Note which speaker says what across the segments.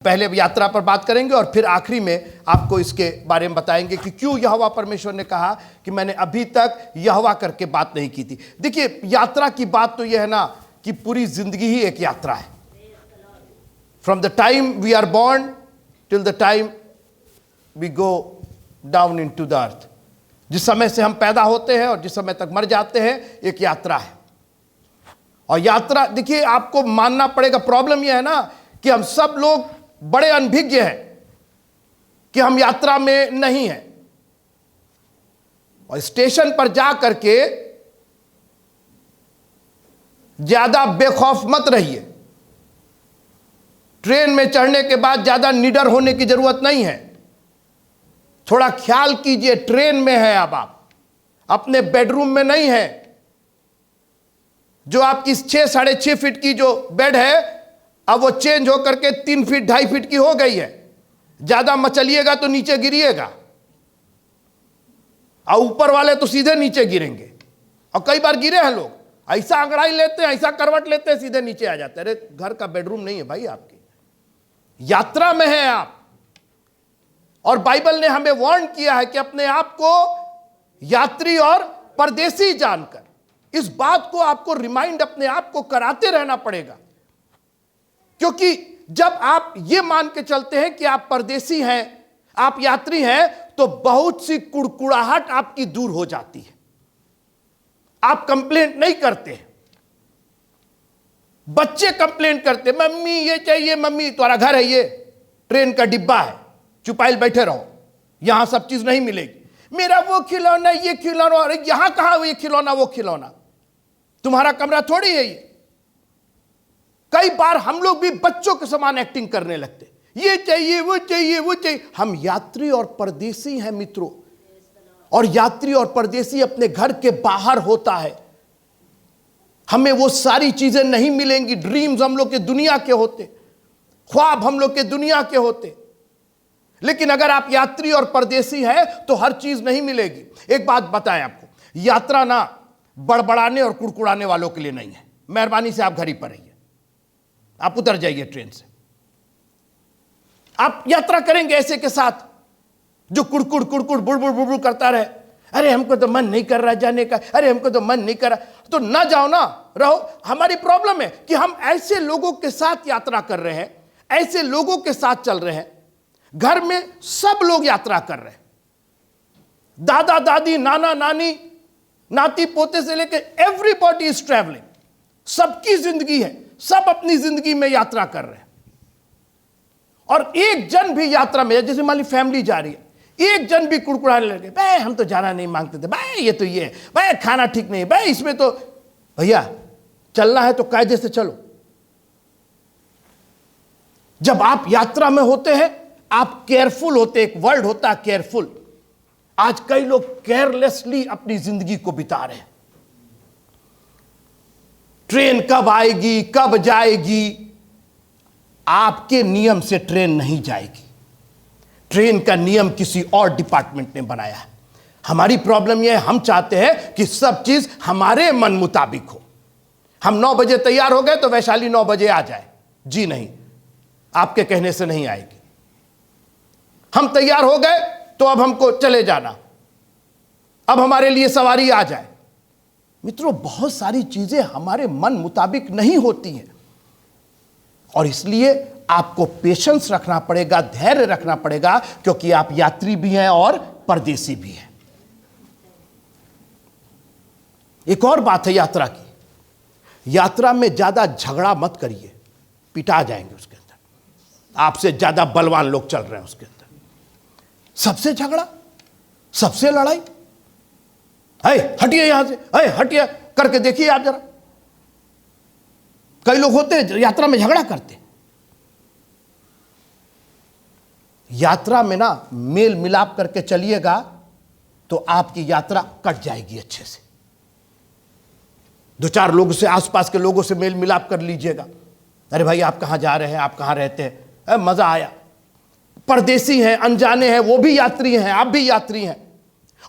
Speaker 1: पहले यात्रा पर बात करेंगे और फिर आखिरी में आपको इसके बारे में बताएंगे कि क्यों यहोवा परमेश्वर ने कहा कि मैंने अभी तक यहोवा करके बात नहीं की थी। देखिए, यात्रा की बात तो यह है ना कि पूरी जिंदगी ही एक यात्रा है। From the time we are born till the time we go down into the earth. जिस समय से हम पैदा होते हैं और जिस समय तक मर जाते हैं, एक यात्रा है। और यात्रा, देखिए, आपको मानना पड़ेगा। प्रॉब्लम यह है ना कि हम सब लोग बड़े अनभिज्ञ हैं कि हम यात्रा में नहीं हैं। और स्टेशन पर जा करके ज्यादा बेखौफ मत रहिए। ट्रेन में चढ़ने के बाद ज्यादा निडर होने की जरूरत नहीं है। थोड़ा ख्याल कीजिए, ट्रेन में है, अब आप अपने बेडरूम में नहीं है। जो आपकी 6 साढ़े 6 फीट की जो बेड है, अब वो चेंज होकर के 3 फीट 2.5 फीट की हो गई है। ज्यादा मचलिएगा तो नीचे गिरिएगा, और ऊपर वाले तो सीधे नीचे गिरेंगे। और कई बार गिरे हैं लोग, ऐसा अंगड़ाई लेते हैं, ऐसा करवट लेते हैं, सीधे नीचे आ जाते हैं। अरे, घर का बेडरूम नहीं है भाई, आपकी यात्रा में है आप। और बाइबल ने हमें वार्न किया है कि अपने आप को यात्री और परदेसी जानकर, इस बात को आपको रिमाइंड अपने आप को कराते रहना पड़ेगा। क्योंकि जब आप ये मान के चलते हैं कि आप परदेसी हैं, आप यात्री हैं, तो बहुत सी कुड़कुड़ाहट आपकी दूर हो जाती है। आप कंप्लेंट नहीं करते हैं। बच्चे कंप्लेंट करते, मम्मी ये चाहिए, मम्मी तुम्हारा घर है ये, ट्रेन का डिब्बा है, चुपाइल बैठे रहो, यहां सब चीज नहीं मिलेगी। मेरा वो खिलौना, ये खिलौना, अरे यहां कहां ये खिलौना वो खिलौना, तुम्हारा कमरा थोड़ी है ये। कई बार हम लोग भी बच्चों के समान एक्टिंग करने लगते, ये चाहिए वो चाहिए वो चाहिए। हम यात्री और परदेसी हैं मित्रों, और यात्री और परदेसी अपने घर के बाहर होता है। हमें वो सारी चीजें नहीं मिलेंगी। ड्रीम्स हम लोग के दुनिया के होते, ख्वाब हम लोग के दुनिया के होते। लेकिन अगर आप यात्री और परदेसी हैं तो हर चीज नहीं मिलेगी। एक बात बताएं आपको, यात्रा ना बड़बड़ाने और कुड़कुड़ाने वालों के लिए नहीं है। मेहरबानी से आप घर ही पर रहिए, आप उतर जाइए ट्रेन से। आप यात्रा करेंगे ऐसे के साथ जो कुड़कुड़ कुड़कुड़ बुड़बुड़ बुड़बुड़ करता रहे, अरे हमको तो मन नहीं कर रहा जाने का, अरे हमको तो मन नहीं कर रहा, तो ना जाओ ना रहो। हमारी प्रॉब्लम है कि हम ऐसे लोगों के साथ यात्रा कर रहे हैं, ऐसे लोगों के साथ चल रहे हैं। घर में सब लोग यात्रा कर रहे हैं, दादा दादी, नाना नानी, नाती पोते से लेकर एवरीबॉडी इज ट्रैवलिंग। सबकी जिंदगी है, सब अपनी जिंदगी में यात्रा कर रहे हैं। और एक जन भी यात्रा में, जैसे मान ली फैमिली जा रही है, एक जन भी कुड़कुड़ाने लगे, भाई हम तो जाना नहीं मांगते थे, भाई ये तो ये, भाई खाना ठीक नहीं, भाई इसमें तो, भैया चलना है तो कायदे से चलो। जब आप यात्रा में होते हैं आप केयरफुल होते, एक वर्ड होता है केयरफुल। आज कई लोग केयरलेसली अपनी जिंदगी को बिता रहे हैं। ट्रेन कब आएगी, कब जाएगी, आपके नियम से ट्रेन नहीं जाएगी। ट्रेन का नियम किसी और डिपार्टमेंट ने बनाया है। हमारी प्रॉब्लम यह है, हम चाहते हैं कि सब चीज हमारे मन मुताबिक हो। हम 9 बजे तैयार हो गए तो वैशाली 9 बजे आ जाए। जी नहीं, आपके कहने से नहीं आएगी। हम तैयार हो गए तो अब हमको चले जाना, अब हमारे लिए सवारी आ जाए। मित्रों, बहुत सारी चीजें हमारे मन मुताबिक नहीं होती हैं, और इसलिए आपको पेशेंस रखना पड़ेगा, धैर्य रखना पड़ेगा, क्योंकि आप यात्री भी हैं और परदेसी भी हैं। एक और बात है यात्रा की, यात्रा में ज्यादा झगड़ा मत करिए, पिटा जाएंगे उसके अंदर। आपसे ज्यादा बलवान लोग चल रहे हैं उसके अंदर, सबसे झगड़ा, सबसे लड़ाई। हटिए यहां से, हटिए करके देखिए आप जरा। कई लोग होते हैं यात्रा में झगड़ा करते। यात्रा में ना मेल मिलाप करके चलिएगा तो आपकी यात्रा कट जाएगी अच्छे से। 2-4 लोगों से, आसपास के लोगों से मेल मिलाप कर लीजिएगा। अरे भाई आप कहां जा रहे हैं, आप कहां रहते हैं, मजा आया। परदेसी हैं, अनजाने हैं, वो भी यात्री हैं, आप भी यात्री हैं।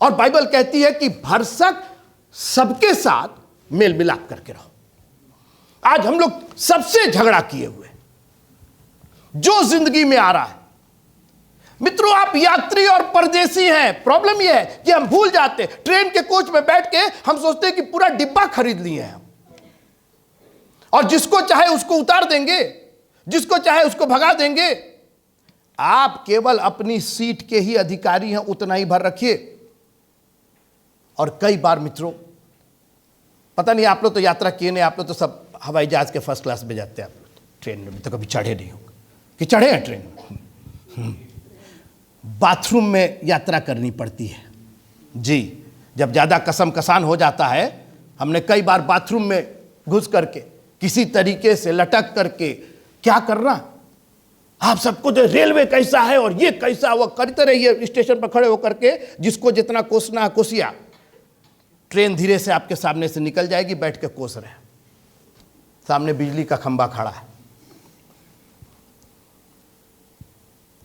Speaker 1: और बाइबल कहती है कि भरसक सबके साथ मेल मिलाप करके रहो। आज हम लोग सबसे झगड़ा किए हुए, जो जिंदगी में आ रहा है। मित्रों, आप यात्री और परदेसी हैं। प्रॉब्लम यह है कि हम भूल जाते हैं, ट्रेन के कोच में बैठ के हम सोचते हैं कि पूरा डिब्बा खरीद लिए हैं हम, और जिसको चाहे उसको उतार देंगे, जिसको चाहे उसको भगा देंगे। आप केवल अपनी सीट के ही अधिकारी हैं, उतना ही भर रखिए। और कई बार मित्रों, पता नहीं आप लोग तो यात्रा किए नहीं, आप लोग तो सब हवाई जहाज के फर्स्ट क्लास में जाते हैं, आप लोग ट्रेन में तो कभी चढ़े नहीं होंगे कि चढ़े हैं ट्रेन में। बाथरूम में यात्रा करनी पड़ती है जी। जब ज़्यादा कसम कसान हो जाता है, हमने कई बार बाथरूम में घुस करके किसी तरीके से लटक करके क्या करना, आप सबको तो रेलवे कैसा है और ये कैसा, वो करते रहिए स्टेशन पर खड़े होकर के, जिसको जितना कोसना है कोसिया। ट्रेन धीरे से आपके सामने से निकल जाएगी, बैठ के कोस रहे, सामने बिजली का खंबा खड़ा है।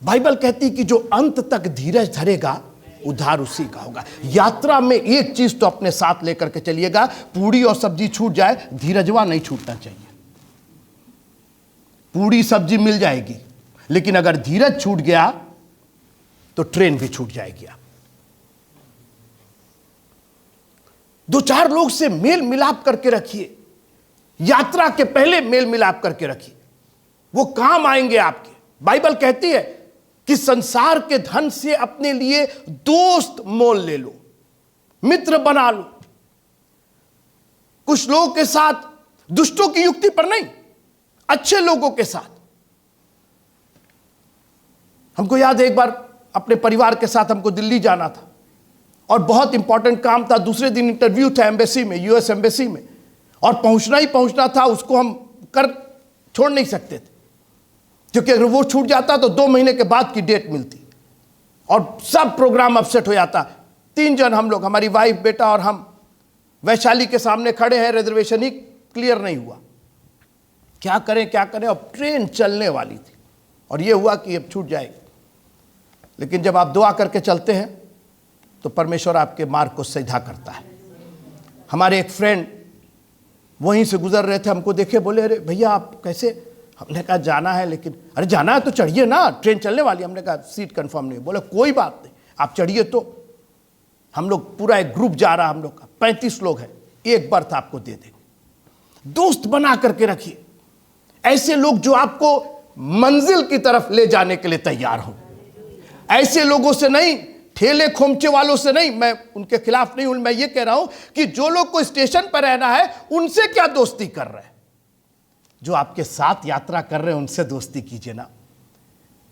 Speaker 1: बाइबल कहती कि जो अंत तक धीरज धरेगा उद्धार उसी का होगा। यात्रा में एक चीज तो अपने साथ लेकर के चलिएगा, पूड़ी और सब्जी छूट जाए, धीरजवा नहीं छूटना चाहिए। पूड़ी सब्जी मिल जाएगी, लेकिन अगर धीरज छूट गया तो ट्रेन भी छूट जाएगी। आप दो चार लोग से मेल मिलाप करके रखिए, यात्रा के पहले मेल मिलाप करके रखिए, वो काम आएंगे आपके। बाइबल कहती है कि संसार के धन से अपने लिए दोस्त मोल ले लो, मित्र बना लो। कुछ लोगों के साथ दुष्टों की युक्ति पर नहीं, अच्छे लोगों के साथ। हमको याद है एक बार अपने परिवार के साथ हमको दिल्ली जाना था और बहुत इंपॉर्टेंट काम था। दूसरे दिन इंटरव्यू था एम्बेसी में, यूएस एम्बेसी में, और पहुंचना ही पहुंचना था। उसको हम कर छोड़ नहीं सकते थे, क्योंकि अगर वो छूट जाता तो 2 महीने के बाद की डेट मिलती और सब प्रोग्राम अपसेट हो जाता। 3 जन हम लोग, हमारी वाइफ, बेटा और हम, वैशाली के सामने खड़े हैं, रिजर्वेशन ही क्लियर नहीं हुआ। क्या करें क्या करें, अब ट्रेन चलने वाली थी और ये हुआ कि अब छूट जाएगी। लेकिन जब आप दुआ करके चलते हैं तो परमेश्वर आपके मार्ग को सीधा करता है। हमारे एक फ्रेंड वहीं से गुजर रहे थे, हमको देखे, बोले अरे भैया आप कैसे? हमने कहा जाना है, लेकिन अरे जाना है तो चढ़िए ना, ट्रेन चलने वाली। हमने कहा सीट कंफर्म नहीं। बोले कोई बात नहीं, आप चढ़िए। तो हम लोग पूरा एक ग्रुप जा रहा, हम लोग का 35 लोग हैं, एक बर्थ आपको दे देंगे। दोस्त बना करके रखिए, ऐसे लोग जो आपको मंजिल की तरफ ले जाने के लिए तैयार हो। ऐसे लोगों से नहीं, ठेले खोमचे वालों से नहीं। मैं उनके खिलाफ नहीं हूं, मैं ये कह रहा हूं कि जो लोग को स्टेशन पर रहना है उनसे क्या दोस्ती कर रहे हैं। जो आपके साथ यात्रा कर रहे हैं उनसे दोस्ती कीजिए ना।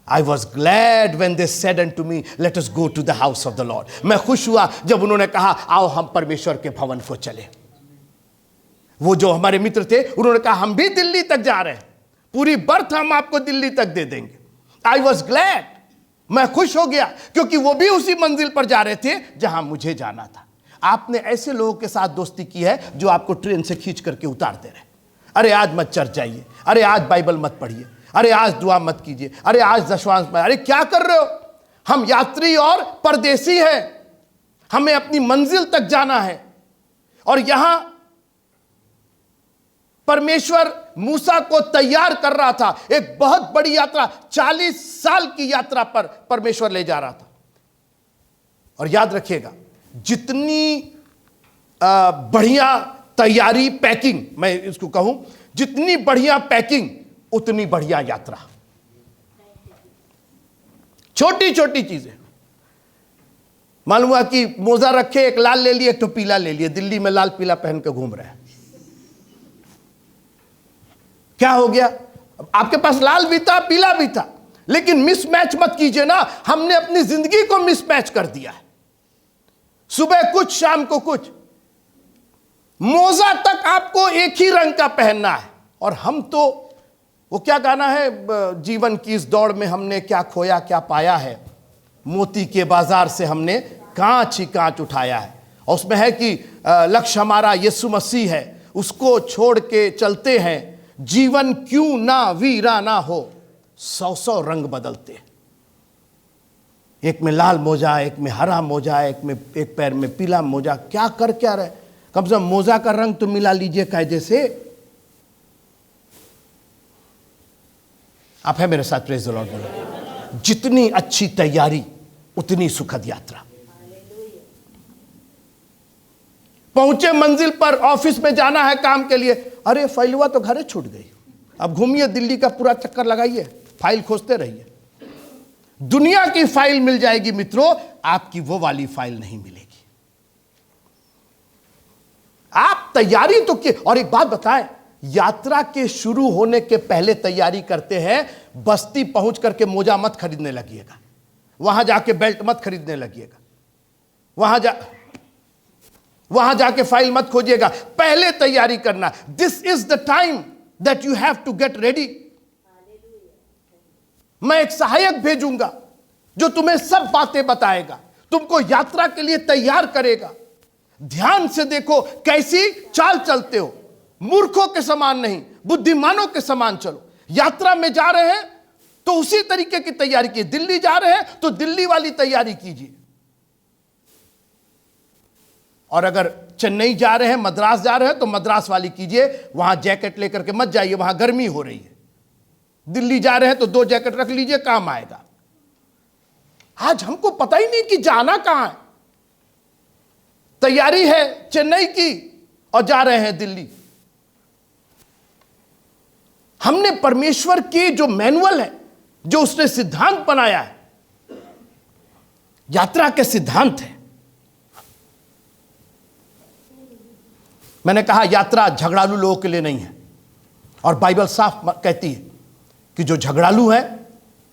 Speaker 1: I was glad when they said unto me let us go to the house of the lord. मैं खुश हुआ जब उन्होंने कहा आओ हम परमेश्वर के भवन को चले। वो जो हमारे मित्र थे उन्होंने कहा हम भी दिल्ली तक जा रहे हैं, पूरी बर्थ हम आपको दिल्ली तक दे देंगे। आई वॉज ग्लैड, मैं खुश हो गया, क्योंकि वो भी उसी मंजिल पर जा रहे थे जहां मुझे जाना था। आपने ऐसे लोगों के साथ दोस्ती की है जो आपको ट्रेन से खींच करके उतारते रहे। अरे आज मत चर्च जाइए, अरे आज बाइबल मत पढ़िए, अरे आज दुआ मत कीजिए, अरे आज दशवांश में, अरे क्या कर रहे हो? हम यात्री और परदेसी हैं, हमें अपनी मंजिल तक जाना है। और यहां परमेश्वर मूसा को तैयार कर रहा था, एक बहुत बड़ी यात्रा, 40 साल की यात्रा पर परमेश्वर ले जा रहा था। और याद रखिएगा, जितनी बढ़िया तैयारी, पैकिंग, मैं इसको कहूं, जितनी बढ़िया पैकिंग उतनी बढ़िया यात्रा। छोटी छोटी चीजें, मालूम हुआ कि मोजा रखे, एक लाल ले लिए, एक तो पीला ले लिए, दिल्ली में लाल पीला पहन के घूम रहे हैं। क्या हो गया? आपके पास लाल भी था, पीला भी था, लेकिन मिसमैच मत कीजिए ना। हमने अपनी जिंदगी को मिसमैच कर दिया है। सुबह कुछ, शाम को कुछ। मोजा तक आपको एक ही रंग का पहनना है। और हम तो, वो क्या गाना है, जीवन की इस दौड़ में हमने क्या खोया क्या पाया है, मोती के बाजार से हमने कांच ही कांच उठाया है। और उसमें है कि लक्ष्य हमारा यीशु मसीह है, उसको छोड़ के चलते हैं, जीवन क्यों ना वीराना हो, 100 रंग बदलते। एक में लाल मोजा, एक में हरा मोजा, एक पैर में पीला मोजा। क्या कर क्या रहे? कम से कम मोजा का रंग तो मिला लीजिए कायदे से। आप है मेरे साथ? प्रेज द लॉर्ड बोलो। जितनी अच्छी तैयारी उतनी सुखद यात्रा। पहुंचे मंजिल पर, ऑफिस में जाना है काम के लिए, अरे फाइलवा तो घरे छूट गई। अब घूमिए, दिल्ली का पूरा चक्कर लगाइए, फाइल खोजते रहिए। दुनिया की फाइल मिल जाएगी मित्रों, आपकी वो वाली फाइल नहीं मिलेगी। आप तैयारी तो किए। और एक बात बताएं, यात्रा के शुरू होने के पहले तैयारी करते हैं। बस्ती पहुंच करके मोजा मत खरीदने लगिएगा, वहां जाके बेल्ट मत खरीदने लगिएगा, वहां जाके फाइल मत खोजिएगा। पहले तैयारी करना। This is the time that you have to get ready. मैं एक सहायक भेजूंगा जो तुम्हें सब बातें बताएगा, तुमको यात्रा के लिए तैयार करेगा। ध्यान से देखो कैसी चाल चलते हो। मूर्खों के समान नहीं, बुद्धिमानों के समान चलो। यात्रा में जा रहे हैं तो उसी तरीके की तैयारी कीजिए। दिल्ली जा रहे हैं तो दिल्ली वाली तैयारी कीजिए। और अगर चेन्नई जा रहे हैं, मद्रास जा रहे हैं तो मद्रास वाली कीजिए। वहां जैकेट लेकर के मत जाइए, वहां गर्मी हो रही है। दिल्ली जा रहे हैं तो 2 जैकेट रख लीजिए, काम आएगा। आज हमको पता ही नहीं कि जाना कहां है। तैयारी है चेन्नई की और जा रहे हैं दिल्ली। हमने परमेश्वर की जो मैनुअल है, जो उसने सिद्धांत बनाया है, यात्रा के सिद्धांत है। मैंने कहा यात्रा झगड़ालू लोगों के लिए नहीं है। और बाइबल साफ कहती है कि जो झगड़ालू है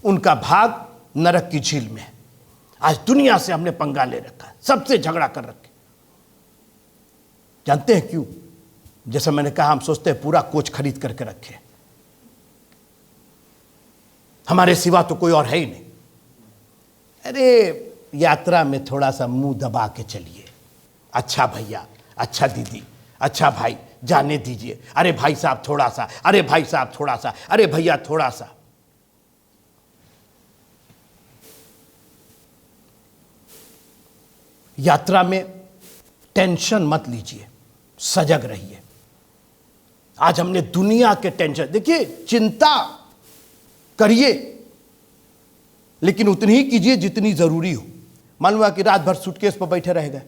Speaker 1: उनका भाग नरक की झील में है। आज दुनिया से हमने पंगा ले रखा है, सबसे झगड़ा कर रखे। जानते हैं क्यों? जैसा मैंने कहा, हम सोचते हैं पूरा कोच खरीद करके रखे, हमारे सिवा तो कोई और है ही नहीं। अरे यात्रा में थोड़ा सा मुंह दबा के चलिए। अच्छा भैया, अच्छा दीदी, अच्छा भाई, जाने दीजिए। अरे भाई साहब थोड़ा सा, अरे भाई साहब थोड़ा सा, अरे भैया थोड़ा सा। यात्रा में टेंशन मत लीजिए, सजग रहिए। आज हमने दुनिया के टेंशन, देखिए चिंता करिए लेकिन उतनी ही कीजिए जितनी जरूरी हो। मालूम है कि रात भर सूटकेस पर बैठे रह गए,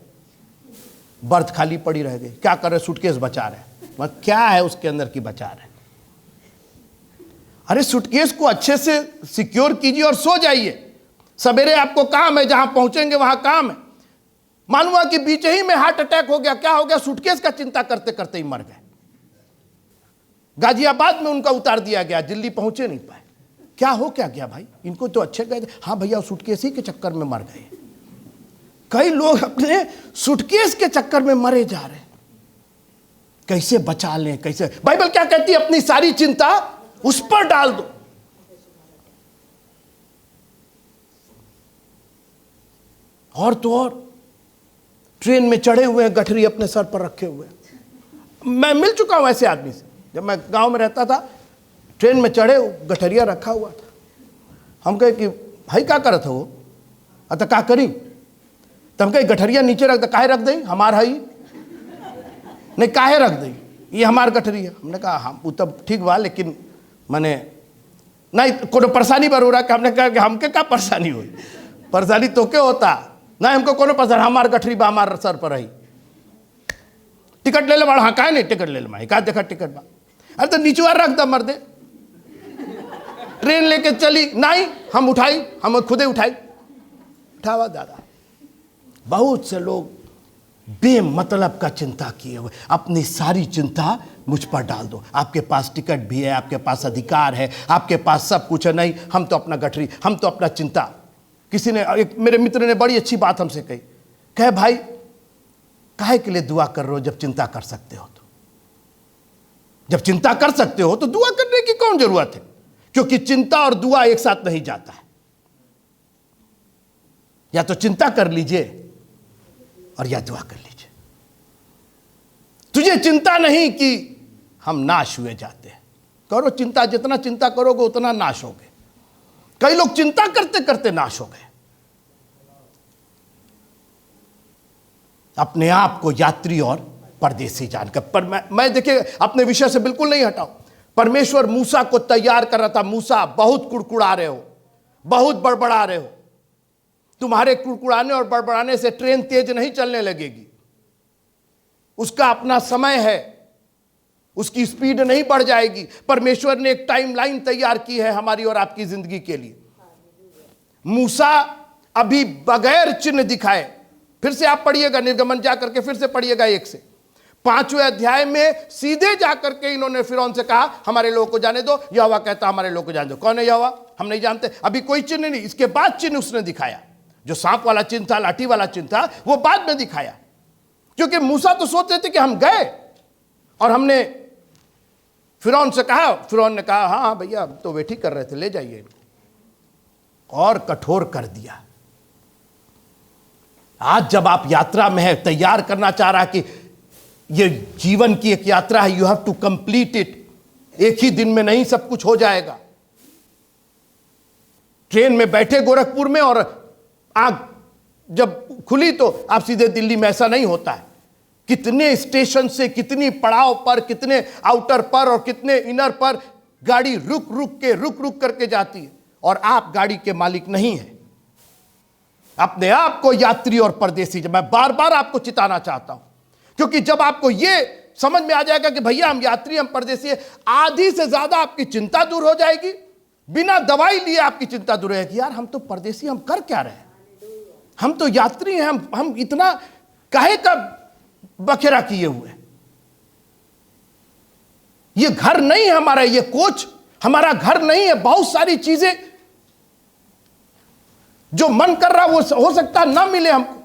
Speaker 1: बर्थ खाली पड़ी रह गई, क्या कर रहे? सूटकेस बचा रहे। मतलब क्या है उसके अंदर की बचा रहे? अरे सूटकेस को अच्छे से सिक्योर कीजिए और सो जाइए। सवेरे आपको काम है, जहां पहुंचेंगे वहां काम है। मालूम है कि बीच ही में हार्ट अटैक हो गया, क्या हो गया? सूटकेस का चिंता करते करते ही मर गए। गाजियाबाद में उनका उतार दिया गया, दिल्ली पहुंचे नहीं पाए। क्या हो क्या गया भाई? इनको तो अच्छे गए थे। हाँ भैया, सूटकेस ही के चक्कर में मर गए। कई लोग अपने सूटकेस के चक्कर में मरे जा रहे हैं। कैसे बचा लें, कैसे? बाइबल क्या कहती है? अपनी सारी चिंता उस पर डाल दो। और तो और ट्रेन में चढ़े हुए हैं, गठरी अपने सर पर रखे हुए हैं। मैं मिल चुका हूं ऐसे आदमी से। जब मैं गांव में रहता था, ट्रेन में चढ़े, गठरिया रखा हुआ था। हम कहे कि भाई क्या करत हो? अतः क्या करी? तब कहे गठरिया नीचे रख दे। काहे रख दई? हमार है नहीं, काहे रख दई? ये हमार गठरी है। हमने कहा हम वो तब ठीक बा, लेकिन मैंने नहीं कोनो परेशानी पर हो रहा है। हमने कहा कि हमके क्या परेशानी हुई? परेशानी तो क्या होता ना, हमको कोनो परेशानी, हमार गठरी बा, हमार सर पर रही। टिकट ले ले बाड़। हाँ, काहे नहीं टिकट ले ले माई? का देखा टिकट बा? अरे तो नीचवा रख द मर दे। ट्रेन लेके चली नहीं, हम उठाई, हम खुदे उठाई, उठावा दादा। बहुत से लोग बेमतलब का चिंता किए हुए। अपनी सारी चिंता मुझ पर डाल दो। आपके पास टिकट भी है, आपके पास अधिकार है, आपके पास सब कुछ है। नहीं, हम तो अपना गठरी, हम तो अपना चिंता। किसी ने, एक मेरे मित्र ने बड़ी अच्छी बात हमसे कही, कहे भाई काहे के लिए दुआ कर रहे हो जब चिंता कर सकते हो? तो जब चिंता कर सकते हो तो दुआ करने की कौन जरूरत है? क्योंकि चिंता और दुआ एक साथ नहीं जाता है। या तो चिंता कर लीजिए और या दुआ कर लीजिए। तुझे चिंता नहीं कि हम नाश हुए जाते हैं। करो चिंता, जितना चिंता करोगे उतना नाश होगे। कई लोग चिंता करते करते नाश हो गए। अपने आप को यात्री और परदेसी जानकर। पर मैं देखिए अपने विषय से बिल्कुल नहीं हटाऊं। परमेश्वर मूसा को तैयार कर रहा था। मूसा, बहुत कुड़कुड़ा रहे हो, बहुत बड़बड़ा रहे हो, तुम्हारे कुड़कुड़ाने और बड़बड़ाने से ट्रेन तेज नहीं चलने लगेगी। उसका अपना समय है, उसकी स्पीड नहीं बढ़ जाएगी। परमेश्वर ने एक टाइमलाइन तैयार की है हमारी और आपकी जिंदगी के लिए। मूसा अभी बगैर चिन्ह दिखाए, फिर से आप पढ़िएगा निर्गमन जाकर के, फिर से पढ़िएगा 1 से 5वें अध्याय में, सीधे जाकर के इन्होंने फिरौन से कहा हमारे लोगों को जाने दो। यहोवा कहता हमारे लोगों को जाने दो। कौन है यहोवा? हम नहीं जानते। अभी कोई चिन्ह नहीं। इसके बाद चिन्ह उसने दिखाया, जो सांप वाला चिन्ह था, लाठी वाला चिन्ह था, वो बाद में दिखाया। क्योंकि मूसा तो सोच रहे थे कि हम गए और हमने फिरौन से कहा, फिरौन ने कहा हाँ भैया तो वेट ही कर रहे थे, ले जाइए इनको, और कठोर कर दिया। आज जब आप यात्रा में है, तैयार करना चाह रहा कि ये जीवन की एक यात्रा है, you have to complete it. एक ही दिन में नहीं सब कुछ हो जाएगा। ट्रेन में बैठे गोरखपुर में और आग जब खुली तो आप सीधे दिल्ली में, ऐसा नहीं होता है। कितने स्टेशन से, कितनी पड़ाव पर, कितने आउटर पर और कितने इनर पर गाड़ी रुक रुक करके जाती है, और आप गाड़ी के मालिक नहीं हैं। अपने आप को यात्री और परदेसी, जब मैं बार बार आपको चिताना चाहता हूं, क्योंकि जब आपको यह समझ में आ जाएगा कि भैया हम यात्री, हम परदेसी है, आधी से ज्यादा आपकी चिंता दूर हो जाएगी। बिना दवाई लिए आपकी चिंता दूर रहेगी। यार हम तो परदेसी, हम कर क्या रहे हैं? हम तो यात्री हैं, हम इतना काहे का बखेरा किए हुए? ये घर नहीं है हमारा, ये कोच हमारा घर नहीं है। बहुत सारी चीजें जो मन कर रहा वो हो सकता ना मिले हमको।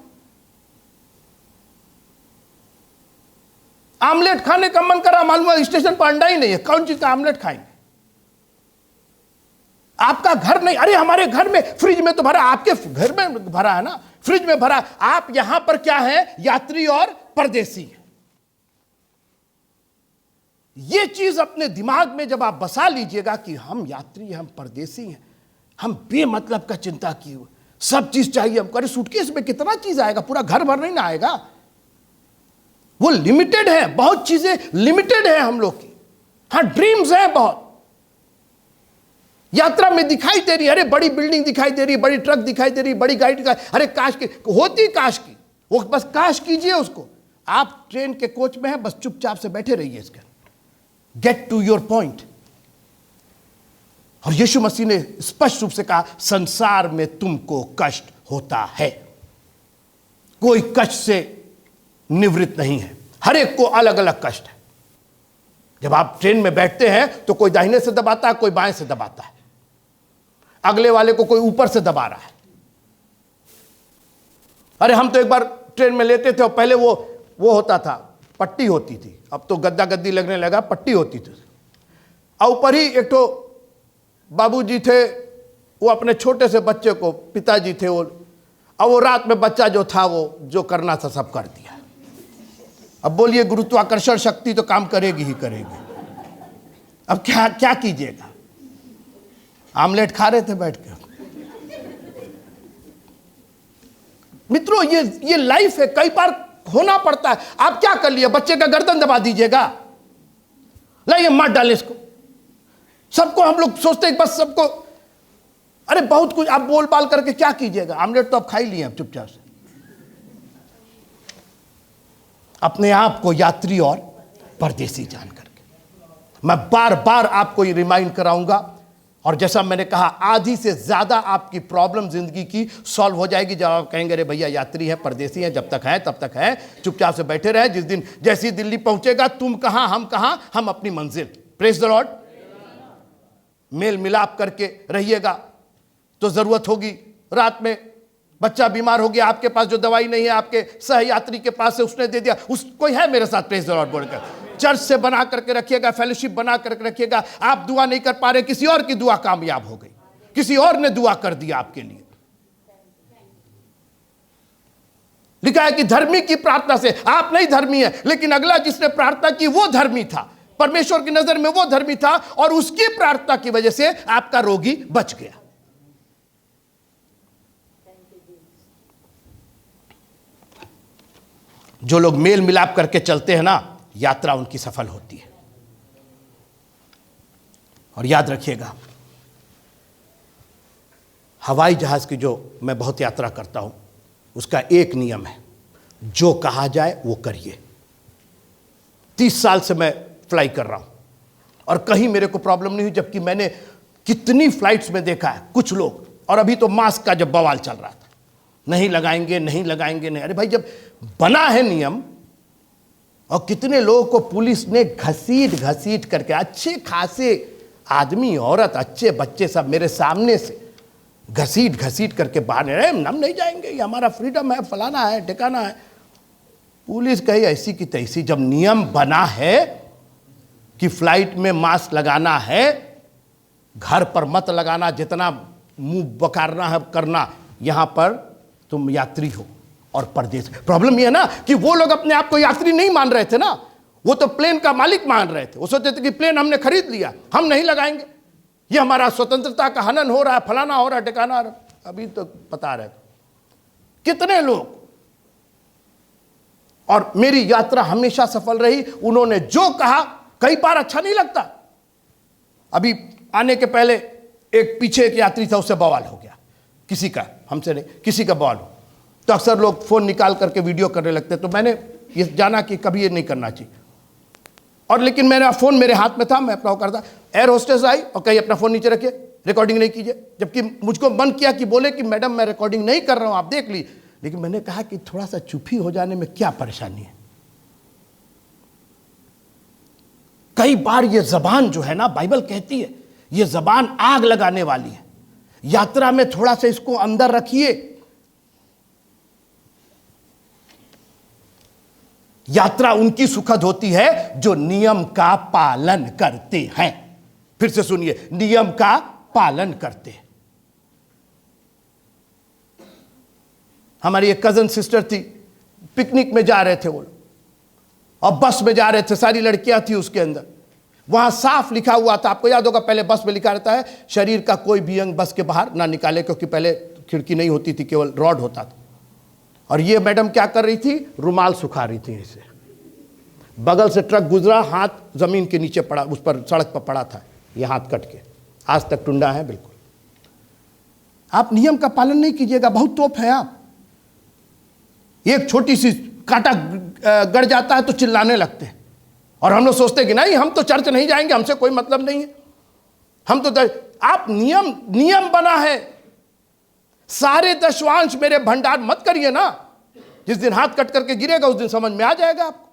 Speaker 1: आमलेट खाने का मन कर रहा, मालूम है स्टेशन पर अंडा ही नहीं है, कौन चीज का आमलेट खाएंगे? आपका घर नहीं। अरे हमारे घर में फ्रिज में तो भरा, आपके घर में भरा है ना, फ्रिज में भरा। आप यहां पर क्या है? यात्री और परदेसी है। यह चीज अपने दिमाग में जब आप बसा लीजिएगा कि हम यात्री हैं, हम परदेसी हैं, हम बेमतलब का चिंता किए हुए, सब चीज चाहिए हमको। अरे सूटकेस में कितना चीज आएगा? पूरा घर भर नहीं ना आएगा। वो लिमिटेड है, बहुत चीजें लिमिटेड है हम लोग की। हाँ ड्रीम्स है बहुत, यात्रा में दिखाई दे रही है। अरे बड़ी बिल्डिंग दिखाई दे रही है, बड़ी ट्रक दिखाई दे रही है, बड़ी गाड़ी दिखाई, अरे काश की होती, काश की, वो बस काश कीजिए उसको। आप ट्रेन के कोच में हैं, बस चुपचाप से बैठे रहिए इसके, गेट टू योर पॉइंट। और यीशु मसीह ने स्पष्ट रूप से कहा संसार में तुमको कष्ट होता है, कोई कष्ट से निवृत्त नहीं है, हर एक को अलग अलग कष्ट है। जब आप ट्रेन में बैठते हैं तो कोई दाहिने से दबाता है, कोई बाएं से दबाता है, अगले वाले को कोई ऊपर से दबा रहा है। अरे हम तो एक बार ट्रेन में लेते थे और पहले वो होता था, पट्टी होती थी, अब तो गद्दा गद्दी लगने लगा, पट्टी होती थी। और ऊपर ही एक तो बाबूजी थे, वो अपने छोटे से बच्चे को, पिताजी थे वो, अब वो रात में बच्चा जो था वो जो करना था सब कर दिया। अब बोलिए गुरुत्वाकर्षण शक्ति तो काम करेगी ही करेगी। अब क्या कीजिएगा? आमलेट खा रहे थे बैठ के। मित्रों ये लाइफ है, कई बार होना पड़ता है। आप क्या कर लिए? बच्चे का गर्दन दबा दीजिएगा, लाइए मार डाले इसको। सबको हम लोग सोचते हैं बस सबको, अरे बहुत कुछ आप बोल बाल करके क्या कीजिएगा? आमलेट तो आप खा ही लिए चुपचाप से। अपने आप को यात्री और परदेसी जान करके मैं बार बार आपको ये रिमाइंड कराऊंगा। और जैसा मैंने कहा, आधी से ज्यादा आपकी प्रॉब्लम जिंदगी की सॉल्व हो जाएगी जब आप कहेंगे अरे भैया यात्री है, परदेसी है, जब तक है तब तक है, चुपचाप से बैठे रहे। जिस दिन जैसी दिल्ली पहुंचेगा, तुम कहां हम कहां, हम अपनी मंजिल। Praise the Lord. मेल मिलाप करके रहिएगा। तो जरूरत होगी, रात में बच्चा बीमार हो गया, आपके पास जो दवाई नहीं है, आपके सहयात्री के पास से उसने दे दिया, कोई है मेरे साथ प्रेज द लॉर्ड बोलकर। चर्च से बना करके रखिएगा, फेलोशिप बना करके रखिएगा। आप दुआ नहीं कर पा रहे, किसी और की दुआ कामयाब हो गई, किसी और ने दुआ कर दिया आपके लिए। लिखा है कि धर्मी की प्रार्थना से, आप नहीं धर्मी है लेकिन अगला जिसने प्रार्थना की वो धर्मी था, परमेश्वर की नजर में वो धर्मी था, और उसकी प्रार्थना की वजह से आपका रोगी बच गया। जो लोग मेल मिलाप करके चलते हैं ना, यात्रा उनकी सफल होती है। और याद रखिएगा, हवाई जहाज की जो मैं बहुत यात्रा करता हूं, उसका एक नियम है, जो कहा जाए वो करिए। 30 साल से मैं फ्लाई कर रहा हूं और कहीं मेरे को प्रॉब्लम नहीं हुई, जबकि मैंने कितनी फ्लाइट्स में देखा है कुछ लोग, और अभी तो मास्क का जब बवाल चल रहा था, नहीं लगाएंगे नहीं लगाएंगे नहीं। अरे भाई, जब बना है नियम, और कितने लोगों को पुलिस ने घसीट घसीट करके, अच्छे खासे आदमी औरत अच्छे बच्चे सब मेरे सामने से घसीट घसीट करके बाहर, हम नहीं जाएंगे, ये हमारा फ्रीडम है, फलाना है ठिकाना है। पुलिस कही ऐसी की तैसी। जब नियम बना है कि फ्लाइट में मास्क लगाना है, घर पर मत लगाना, जितना मुंह बकारना है करना, यहां पर तुम यात्री हो और परदेश। प्रॉब्लम यह है ना कि वो लोग अपने आप को यात्री नहीं मान रहे थे ना, वो तो प्लेन का मालिक मान रहे थे। वो सोचते थे कि प्लेन हमने खरीद लिया, हम नहीं लगाएंगे, ये हमारा स्वतंत्रता का हनन हो रहा है, फलाना हो रहा है ठिकाना। अभी तो बता रहे थे कितने लोग। और मेरी यात्रा हमेशा सफल रही। उन्होंने जो कहा, कई बार अच्छा नहीं लगता। अभी आने के पहले एक पीछे एक यात्री था, उससे बवाल हो गया, किसी का, हमसे नहीं, किसी का बवाल हो, तो अक्सर लोग फोन निकाल करके वीडियो करने लगते। तो मैंने ये जाना कि कभी ये नहीं करना चाहिए, और लेकिन मेरा फोन मेरे हाथ में था, मैं अपना वो करता। एयर होस्टेस आई और कही अपना फोन नीचे रखिए, रिकॉर्डिंग नहीं कीजिए, जबकि मुझको मन किया कि बोले कि मैडम मैं रिकॉर्डिंग नहीं कर रहा हूं, आप देख ली। लेकिन मैंने कहा कि थोड़ा सा चुप ही हो जाने में क्या परेशानी है। कई बार ये जबान जो है ना, बाइबल कहती है ये जबान आग लगाने वाली है। यात्रा में थोड़ा सा इसको अंदर रखिए। यात्रा उनकी सुखद होती है जो नियम का पालन करते हैं। फिर से सुनिए, नियम का पालन करते हैं। हमारी एक कजन सिस्टर थी, पिकनिक में जा रहे थे वो लोग, और बस में जा रहे थे, सारी लड़कियां थी उसके अंदर। वहां साफ लिखा हुआ था, आपको याद होगा पहले बस में लिखा रहता है शरीर का कोई भी अंग बस के बाहर ना निकाले, क्योंकि पहले खिड़की नहीं होती थी, केवल रॉड होता था। और ये मैडम क्या कर रही थी, रुमाल सुखा रही थी ऐसे। बगल से ट्रक गुजरा, हाथ जमीन के नीचे पड़ा, उस पर सड़क पर पड़ा था, ये हाथ कट के आज तक टुंडा है बिल्कुल। आप नियम का पालन नहीं कीजिएगा, बहुत तोप है आप। एक छोटी सी कांटा गड़ जाता है तो चिल्लाने लगते हैं, और हम लोग सोचते हैं कि नहीं हम तो चर्च नहीं जाएंगे, हमसे कोई मतलब नहीं है, हम तो आप नियम बना है, सारे दशवांश मेरे भंडार मत करिए ना। जिस दिन हाथ कट करके गिरेगा उस दिन समझ में आ जाएगा आपको।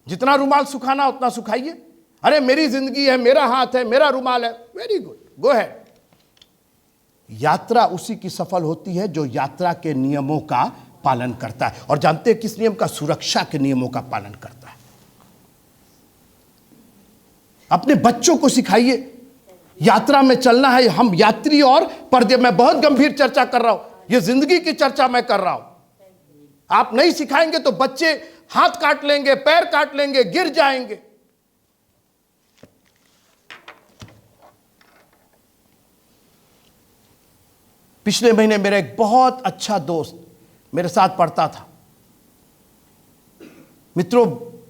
Speaker 1: जितना रुमाल सुखाना उतना सुखाइए। अरे मेरी जिंदगी है, मेरा हाथ है, मेरा रुमाल है, वेरी गुड, गो है। यात्रा उसी की सफल होती है जो यात्रा के नियमों का पालन करता है। और जानते हैं किस नियम का? सुरक्षा के नियमों का पालन करता है। अपने बच्चों को सिखाइए, यात्रा में चलना है। हम यात्री और पर्दे, मैं बहुत गंभीर चर्चा कर रहा हूं, यह जिंदगी की चर्चा मैं कर रहा हूं। आप नहीं सिखाएंगे तो बच्चे हाथ काट लेंगे, पैर काट लेंगे, गिर जाएंगे। पिछले महीने मेरा एक बहुत अच्छा दोस्त मेरे साथ पढ़ता था। मित्रों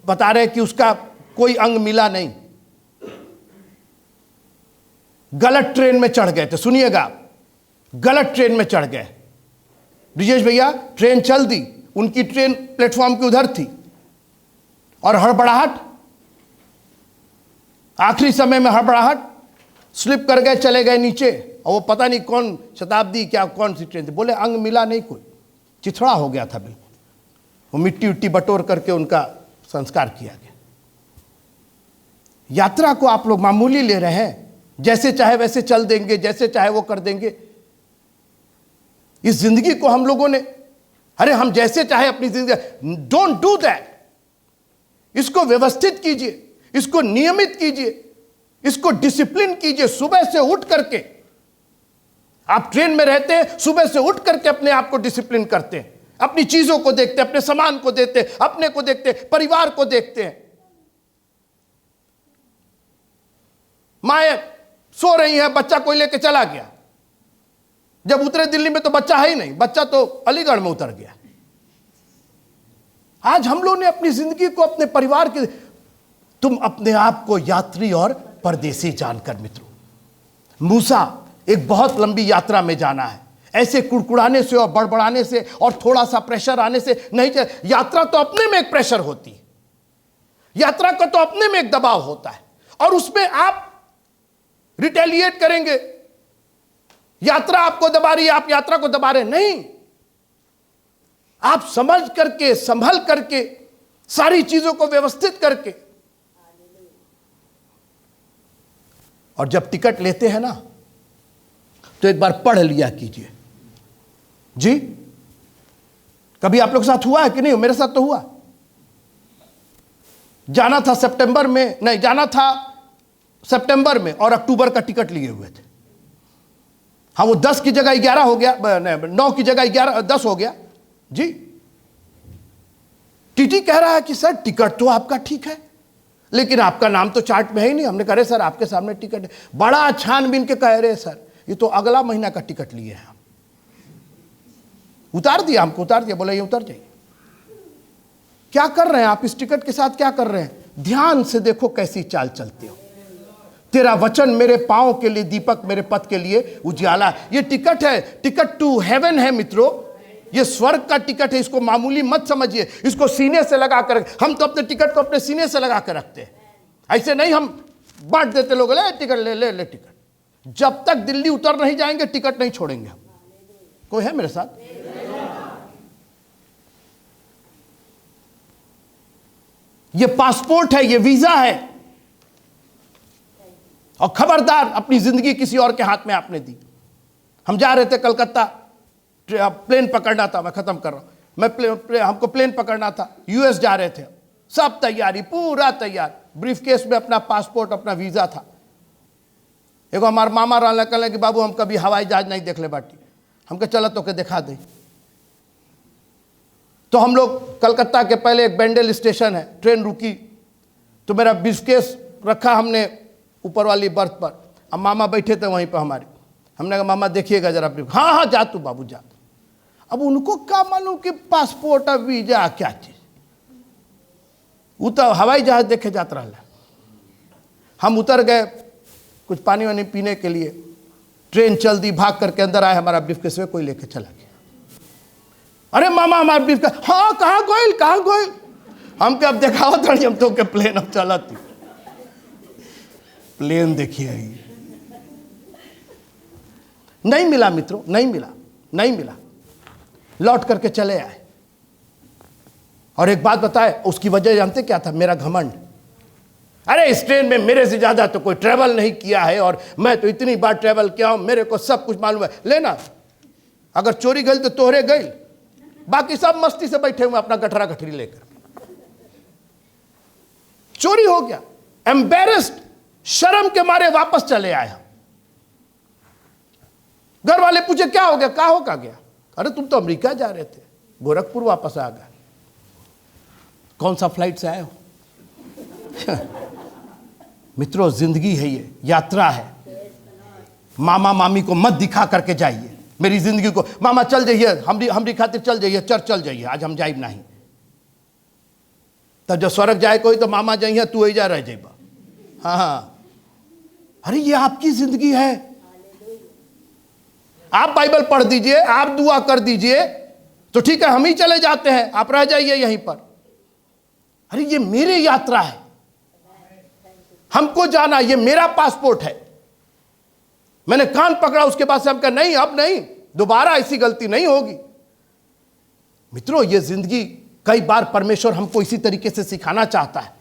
Speaker 1: बता रहे कि उसका कोई अंग मिला नहीं, गलत ट्रेन में चढ़ गए थे। सुनिएगा, गलत ट्रेन में चढ़ गए। ब्रिजेश भैया, ट्रेन चल दी, उनकी ट्रेन प्लेटफॉर्म की उधर थी, और हड़बड़ाहट, आखिरी समय में हड़बड़ाहट, स्लिप कर गए, चले गए नीचे। और वो पता नहीं कौन शताब्दी क्या कौन सी ट्रेन थी, बोले अंग मिला नहीं, कोई चिथड़ा हो गया था बिल्कुल। वो मिट्टी उट्टी बटोर करके उनका संस्कार किया गया। यात्रा को आप लोग मामूली ले रहे हैं, जैसे चाहे वैसे चल देंगे, जैसे चाहे वो कर देंगे। इस जिंदगी को हम लोगों ने, अरे हम जैसे चाहे अपनी जिंदगी, डोंट डू दैट। इसको व्यवस्थित कीजिए, इसको नियमित कीजिए, इसको डिसिप्लिन कीजिए। सुबह से उठ करके आप ट्रेन में रहते हैं, सुबह से उठ करके अपने आप को डिसिप्लिन करते हैं, अपनी चीजों को देखते हैं, अपने सामान को देखते हैं, अपने को देखते हैं, परिवार को देखते हैं। माए सो रही है, बच्चा कोई लेके चला गया। जब उतरे दिल्ली में तो बच्चा है ही नहीं, बच्चा तो अलीगढ़ में उतर गया। आज हम लोग ने अपनी जिंदगी को अपने परिवार के, तुम अपने आप को यात्री और परदेसी जानकर मित्रों। मूसा एक बहुत लंबी यात्रा में जाना है, ऐसे कुड़कुड़ाने से और बड़बड़ाने से और थोड़ा सा प्रेशर आने से नहीं चल। यात्रा तो अपने में एक प्रेशर होती है, यात्रा का तो अपने में एक दबाव होता है, और उसमें आप रिटेलिएट करेंगे। यात्रा आपको दबा रही है, आप यात्रा को दबा रहे नहीं। आप समझ करके, संभल करके, सारी चीजों को व्यवस्थित करके, और जब टिकट लेते हैं ना तो एक बार पढ़ लिया कीजिए। जी, कभी आप लोग के साथ हुआ है कि नहीं? मेरे साथ तो हुआ। जाना था सितंबर में, नहीं जाना था सितंबर में, और अक्टूबर का टिकट लिए हुए थे। हाँ, वो 10 की जगह 11 हो गया, 9 की जगह 11 10 हो गया। जी, टीटी कह रहा है कि सर टिकट तो आपका ठीक है, लेकिन आपका नाम तो चार्ट में है ही नहीं। हमने कहा सर आपके सामने टिकट है। बड़ा छानबीन के कह रहे सर ये तो अगला महीना का टिकट लिए हैं। उतार दिया, हमको उतार दिया, बोला ये उतर जाइए। क्या कर रहे हैं आप इस टिकट के साथ? क्या कर रहे हैं? ध्यान से देखो कैसी चाल चलते हो। तेरा वचन मेरे पांव के लिए दीपक, मेरे पथ के लिए उजियाला। ये टिकट है, टिकट टू हेवन है मित्रों। ये स्वर्ग का टिकट है, इसको मामूली मत समझिए। इसको सीने से लगा कर, हम तो अपने टिकट को अपने सीने से लगा कर रखते हैं, ऐसे नहीं हम बांट देते लोग, ले टिकट ले ले ले टिकट। जब तक दिल्ली उतर नहीं जाएंगे टिकट नहीं छोड़ेंगे हम। कोई है मेरे साथ? ये पासपोर्ट है, ये वीजा है, और खबरदार अपनी जिंदगी किसी और के हाथ में आपने दी। हम जा रहे थे कलकत्ता, प्लेन पकड़ना था, मैं खत्म कर रहा हूं। हमको प्लेन पकड़ना था, यूएस जा रहे थे, सब तैयारी पूरा तैयार। ब्रीफकेस में अपना पासपोर्ट, अपना वीजा था। एगो हमारे मामा रहने कहले कि बाबू हम कभी हवाई जहाज नहीं देख ले बाटी। हमको चला तो के दिखा दे। तो हम लोग कलकत्ता के पहले एक बेंडेल स्टेशन है, ट्रेन रुकी, तो मेरा ब्रीफकेस रखा हमने ऊपर वाली बर्थ पर। अब मामा बैठे थे वहीं पर हमारे। हमने कहा मामा देखिएगा जरा ब्रीफ। हाँ हाँ जा तू बाबू जा। अब उनको क्या मालूम कि पासपोर्ट और वीजा क्या चीज, वो तो हवाई जहाज देखे जाता रहा। हम उतर गए कुछ पानी वानी पीने के लिए, ट्रेन चल दी, भाग करके अंदर आए। हमारा ब्रीफकेस में कोई लेके चला गया। अरे मामा हमारा ब्रीफकेस, हाँ कहाँ गोयल कहाँ गोयल? हम क्या अब दिखाओ थोड़ी, हम तो के प्लेन अब चला थी। प्लेन देखिए नहीं मिला मित्रों, नहीं मिला, नहीं मिला। लौट करके चले आए। और एक बात बताए, उसकी वजह जानते क्या था? मेरा घमंड। अरे इस ट्रेन में मेरे से ज्यादा तो कोई ट्रेवल नहीं किया है, और मैं तो इतनी बार ट्रेवल किया हूं, मेरे को सब कुछ मालूम है। लेना, अगर चोरी गई तो तोहरे गई, बाकी सब मस्ती से बैठे हुए अपना गठरा गठरी लेकर। चोरी हो गया, एम्बेरस्ड, शर्म के मारे वापस चले आए हम। घर वाले पूछे क्या हो गया, कहा हो का गया? अरे तुम तो अमेरिका जा रहे थे, गोरखपुर वापस आ गए। कौन सा फ्लाइट से आए हो? मित्रों जिंदगी है, ये यात्रा है। मामा मामी को मत दिखा करके जाइए मेरी जिंदगी को। मामा चल जाइए, हमरी खातिर चल जाइए, चर्च चल जाइए, आज हम जाइब नहीं। तब जब स्वर्ग जाए कोई तो मामा जाइए, तू ही जा रह जाइबा। हाँ हाँ, अरे ये आपकी जिंदगी है। आप बाइबल पढ़ दीजिए, आप दुआ कर दीजिए तो ठीक है, हम ही चले जाते हैं, आप रह जाइए यहीं पर। अरे ये मेरी यात्रा है, हमको जाना, ये मेरा पासपोर्ट है। मैंने कान पकड़ा, उसके बाद से हम कहा नहीं, अब नहीं, दोबारा ऐसी गलती नहीं होगी। मित्रों ये जिंदगी कई बार परमेश्वर हमको इसी तरीके से सिखाना चाहता है।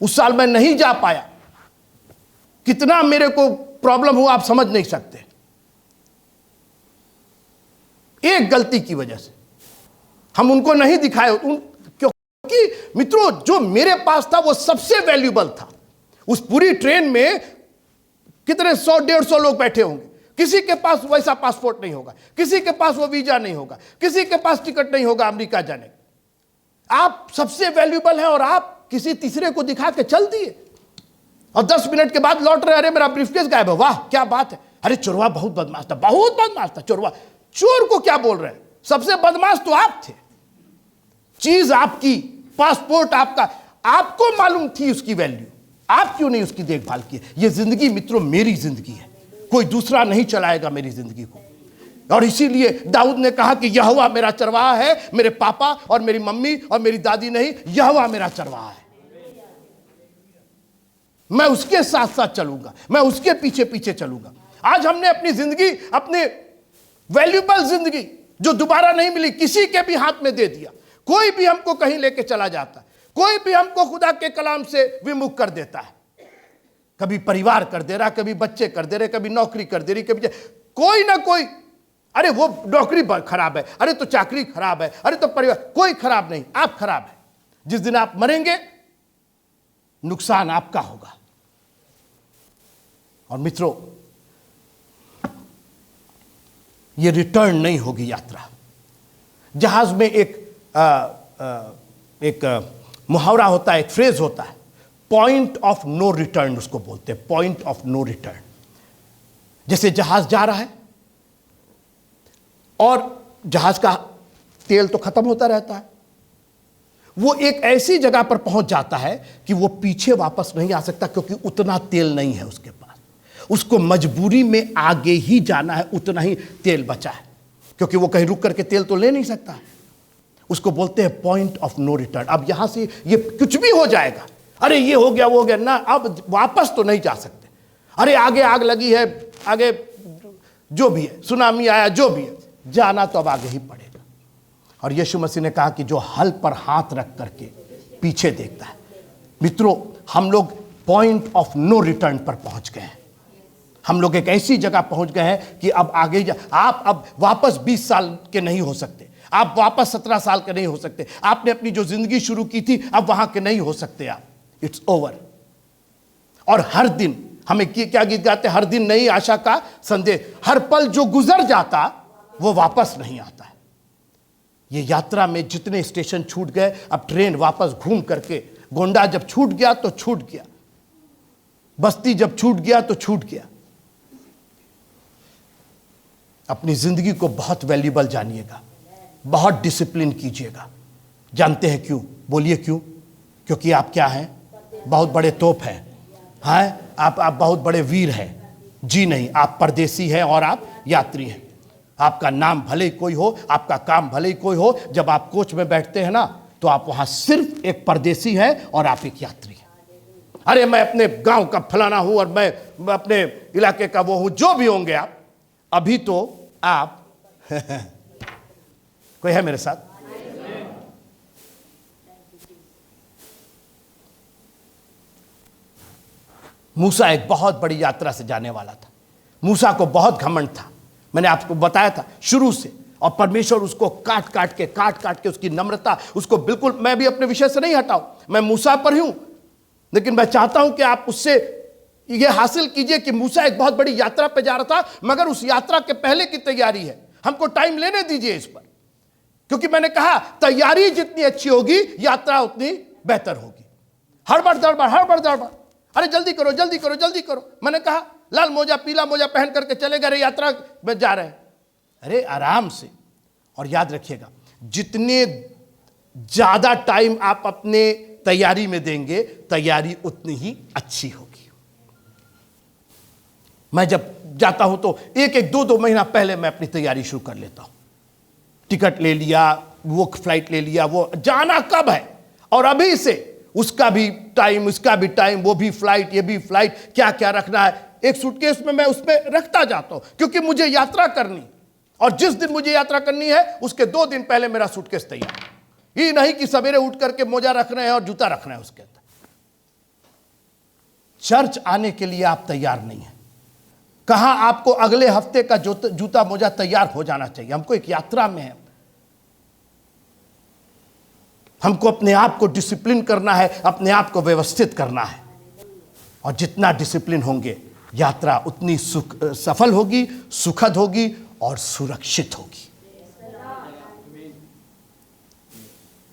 Speaker 1: उस साल मैं नहीं जा पाया, कितना मेरे को प्रॉब्लम हुआ आप समझ नहीं सकते, एक गलती की वजह से। हम उनको नहीं दिखाए, क्योंकि मित्रों जो मेरे पास था वो सबसे वैल्यूबल था। उस पूरी ट्रेन में कितने 100-150 लोग बैठे होंगे, किसी के पास वैसा पासपोर्ट नहीं होगा, किसी के पास वो वीजा नहीं होगा, किसी के पास टिकट नहीं होगा अमेरिका जाने। आप सबसे वैल्यूबल हैं और आप किसी तीसरे को दिखा के चल दिए, और 10 मिनट के बाद लौट रहे, अरे मेरा ब्रीफकेस गायब है। वाह क्या बात है, अरे चोरवा बहुत बदमाश था, बहुत बदमाश था चोरवा। चोर को क्या बोल रहे हैं, सबसे बदमाश तो आप थे। चीज आपकी, पासपोर्ट आपका, आपको मालूम थी उसकी वैल्यू, आप क्यों नहीं उसकी देखभाल की? ये जिंदगी मित्रों मेरी जिंदगी है, कोई दूसरा नहीं चलाएगा मेरी जिंदगी को। और इसीलिए दाऊद ने कहा कि यहोवा मेरा चरवाहा है, मेरे पापा और मेरी मम्मी और मेरी दादी नहीं, यहोवा मेरा चरवाहा है। मैं उसके साथ साथ चलूंगा, मैं उसके पीछे पीछे चलूंगा। आज हमने अपनी जिंदगी, अपनी वैल्यूबल जिंदगी जो दोबारा नहीं मिली, किसी के भी हाथ में दे दिया। कोई भी हमको कहीं लेके चला जाता है, कोई भी हमको खुदा के कलाम से विमुख कर देता है। कभी परिवार कर दे रहा, कभी बच्चे कर दे रहे, कभी नौकरी कर दे रही, कभी कोई ना कोई, अरे वो नौकरी खराब है, अरे तो चाकरी खराब है, अरे तो परिवार, कोई खराब नहीं, आप खराब है। जिस दिन आप मरेंगे नुकसान आपका होगा। और मित्रों, ये रिटर्न नहीं होगी यात्रा। जहाज में एक मुहावरा होता है, एक फ्रेज होता है, पॉइंट ऑफ नो रिटर्न उसको बोलते हैं, पॉइंट ऑफ नो रिटर्न। जैसे जहाज जा रहा है और जहाज का तेल तो खत्म होता रहता है, वो एक ऐसी जगह पर पहुंच जाता है कि वो पीछे वापस नहीं आ सकता, क्योंकि उतना तेल नहीं है उसके पास। उसको मजबूरी में आगे ही जाना है, उतना ही तेल बचा है, क्योंकि वो कहीं रुक करके तेल तो ले नहीं सकता। उसको बोलते हैं पॉइंट ऑफ नो रिटर्न। अब यहां से ये कुछ भी हो जाएगा, अरे ये हो गया वो हो गया ना, अब वापस तो नहीं जा सकते। अरे आगे आग लगी है, आगे जो भी है, सुनामी आया, जो भी है, जाना तो अब आगे ही पड़ेगा। और यीशु मसीह ने कहा कि जो हल पर हाथ रख करके पीछे देखता है। मित्रों, हम लोग पॉइंट ऑफ नो रिटर्न पर पहुंच गए हैं। हम लोग एक ऐसी जगह पहुंच गए हैं कि अब आगे आप अब वापस 20 साल के नहीं हो सकते, आप वापस 17 साल के नहीं हो सकते। आपने अपनी जो जिंदगी शुरू की थी, अब वहां के नहीं हो सकते आप। It's over. और हर दिन हमें क्या गीत गाते, हर दिन नई आशा का संदेश। हर पल जो गुजर जाता वो वापस नहीं आता है। ये यात्रा में जितने स्टेशन छूट गए, अब ट्रेन वापस घूम करके, गोंडा जब छूट गया तो छूट गया, बस्ती जब छूट गया तो छूट गया। अपनी जिंदगी को बहुत वैल्यूबल जानिएगा, बहुत डिसिप्लिन कीजिएगा। जानते हैं क्यों? बोलिए क्यों? क्योंकि आप क्या हैं? बहुत बड़े तोप हैं। हाँ, आप बहुत बड़े वीर हैं। जी नहीं, आप परदेसी हैं और आप यात्री हैं। आपका नाम भले ही कोई हो, आपका काम भले ही कोई हो, जब आप कोच में बैठते हैं ना, तो आप वहां सिर्फ एक परदेसी हैं और आप एक यात्री हैं। अरे मैं अपने गांव का फलाना हूं और मैं अपने इलाके का वो हूं, जो भी होंगे आप, अभी तो आप कोई है मेरे साथ? मूसा एक बहुत बड़ी यात्रा से जाने वाला था। मूसा को बहुत घमंड था, मैंने आपको बताया था शुरू से। और परमेश्वर उसको काट काट के उसकी नम्रता, उसको बिल्कुल, मैं भी अपने विषय से नहीं हटाऊं, मैं मूसा पर ही हूं, लेकिन मैं चाहता हूं कि आप उससे यह हासिल कीजिए कि मूसा एक बहुत बड़ी यात्रा पे जा रहा था, मगर उस यात्रा के पहले की तैयारी है। हमको टाइम लेने दीजिए इस पर, क्योंकि मैंने कहा तैयारी जितनी अच्छी होगी यात्रा उतनी बेहतर होगी। हड़बड़ दड़बड़, अरे जल्दी करो जल्दी करो जल्दी करो। मैंने कहा लाल मोजा पीला मोजा पहन करके चले गए, यात्रा में जा रहे हैं। अरे आराम से। और याद रखिएगा, जितने ज्यादा टाइम आप अपने तैयारी में देंगे, तैयारी उतनी ही अच्छी होगी। मैं जब जाता हूं तो एक 2 महीना पहले मैं अपनी तैयारी शुरू कर लेता हूं। टिकट ले लिया, वो फ्लाइट ले लिया, वो जाना कब है और अभी से उसका भी टाइम, इसका भी टाइम, वो भी फ्लाइट, ये भी फ्लाइट, क्या क्या रखना है। एक सूटकेस में मैं उसमें रखता जाता हूं, क्योंकि मुझे यात्रा करनी, और जिस दिन मुझे यात्रा करनी है उसके 2 दिन पहले मेरा सूटकेस तैयार। ये नहीं कि सवेरे उठ करके मोजा रखना है और जूता रखना है उसके अंदर। चर्च आने के लिए आप तैयार नहीं है। कहां आपको अगले हफ्ते का जूता मोजा तैयार हो जाना चाहिए। हमको एक यात्रा में है, हमको अपने आप को डिसिप्लिन करना है, अपने आप को व्यवस्थित करना है। और जितना डिसिप्लिन होंगे, यात्रा उतनी सफल होगी, सुखद होगी और सुरक्षित होगी।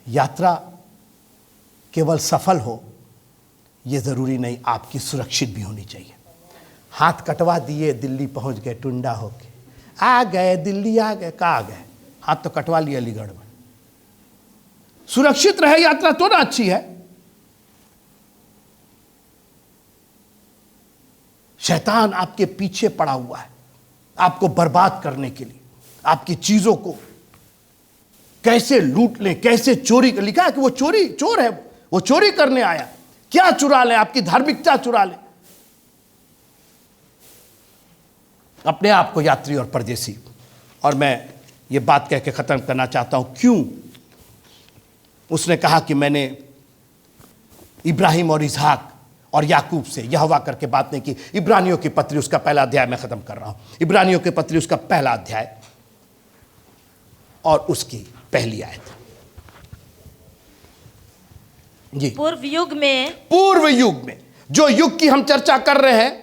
Speaker 1: यात्रा केवल सफल हो यह जरूरी नहीं, आपकी सुरक्षित भी होनी चाहिए। हाथ कटवा दिए, दिल्ली पहुंच गए, टुंडा होके आ गए, दिल्ली आ गए, कहाँ आ गए? हाथ तो कटवा लिया अलीगढ़ में। सुरक्षित रहे यात्रा तो ना अच्छी है। शैतान आपके पीछे पड़ा हुआ है आपको बर्बाद करने के लिए, आपकी चीजों को कैसे लूट ले, कैसे चोरी कर। लिखा है कि वो चोर है, वो चोरी करने आया। क्या चुरा ले? आपकी धार्मिकता चुरा ले, अपने आप को यात्री और परदेसी। और मैं ये बात कह के खत्म करना चाहता हूं, क्यों उसने कहा कि मैंने इब्राहिम और इसहाक और याकूब से यहोवा करके बात नहीं की। इब्रानियों की पत्री उसका पहला अध्याय मैं खत्म कर रहा हूं। इब्रानियों की पत्री उसका पहला अध्याय और उसकी पहली आयत। जी,
Speaker 2: पूर्व युग में
Speaker 1: जो युग की हम चर्चा कर रहे हैं,